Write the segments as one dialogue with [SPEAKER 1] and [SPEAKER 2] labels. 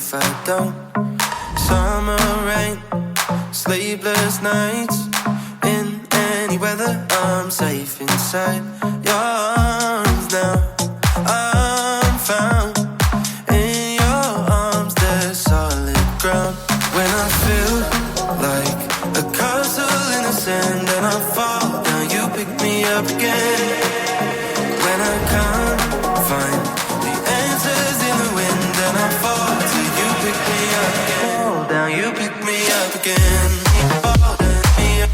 [SPEAKER 1] if I don't. Summer rain, sleepless nights. In any weather, I'm safe inside your arms now. I'm found in your arms, there's solid ground. When I feel like a castle in the sand and I fall down, you pick me up again. When I can't find the answers in the wind and I fall till you pick me up again. Fall down, you pick me up again. Fall down, me up.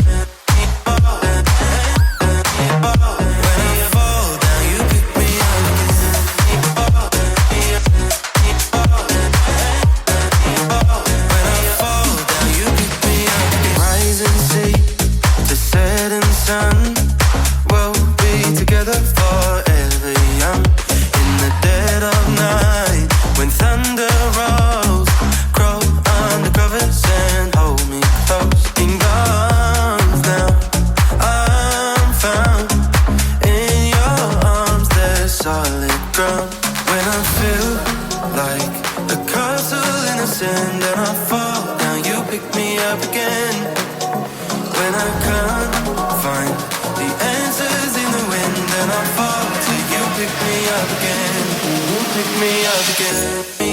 [SPEAKER 1] Pick me up again.